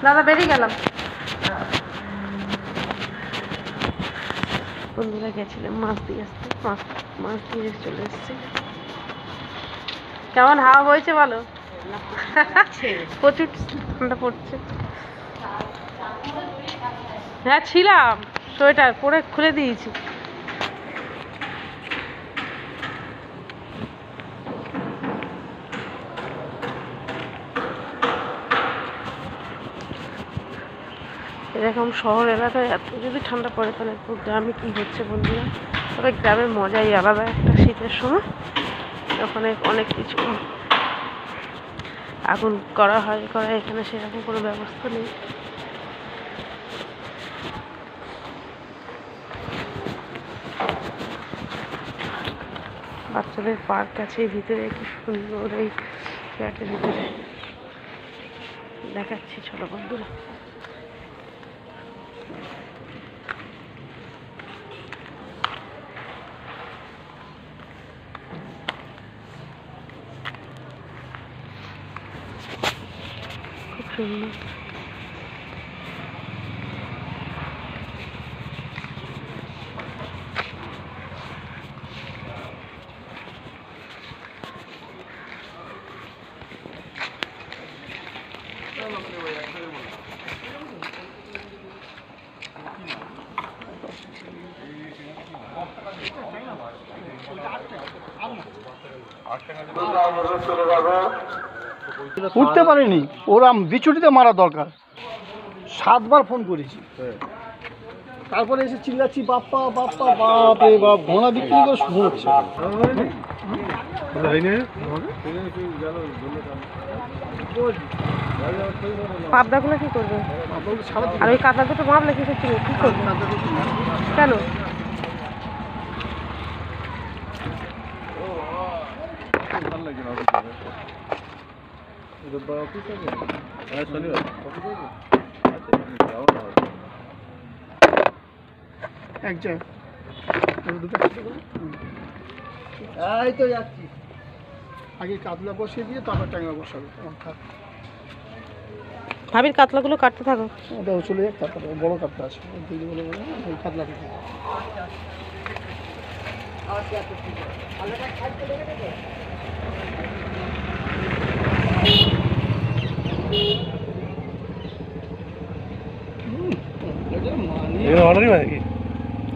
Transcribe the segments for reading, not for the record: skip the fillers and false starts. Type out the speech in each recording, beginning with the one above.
দাদা বেরিয়ে গেলাম। বন্ধুরা গেছিলাম মাছ দিয়ে আসতে, মাছ দিয়ে চলে এসছে। কেমন হাওয়া বইছে বলো? প্রচুর ঠান্ডা পড়ছে। হ্যাঁ ছিলাম, সোয়েটার পরে খুলে দিয়েছি। এরকম শহর এলাকায় এত যদি ঠান্ডা পড়ে তাহলে গ্রামে কী হচ্ছে বন্ধুরা। তবে গ্রামের মজাই আলাদা একটা শীতের সময়, ওখানে অনেক কিছু আগুন করা হয়, এখানে সেরকম কোনো ব্যবস্থা নেই। বাচ্চাদের পার্ক আছে ভিতরে, কি সুন্দর এই ফ্ল্যাটের ভিতরে, দেখাচ্ছি ছোট বন্ধুরা। খুব সুন্দর। উঠতে পারেনি, ওরা বিচুটিতে মারা দরকার। 7 বার ফোন করেছি, তারপরে এসে চিল্লাচ্ছি বাপ্পা বাপ্পা, বাপ রে বাপ, ঘোড়া বিক্রি করে ঘুমোচ্ছে। পাবদাগুলো কি করবে? আর ওই কাতলা দুটো মারলে কি করছিল, কি করবে? কেন? এই তো যাচ্ছি, আগে কাতলা বসিয়ে দিয়ে তারপর ট্যাংরা বসাবে। ভাবির কাতলাগুলো কাটতে থাকো। ওটাও চলে যাক, তারপরে বড় কাতলা আছে ওই কাতলাটা।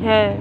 হ্যাঁ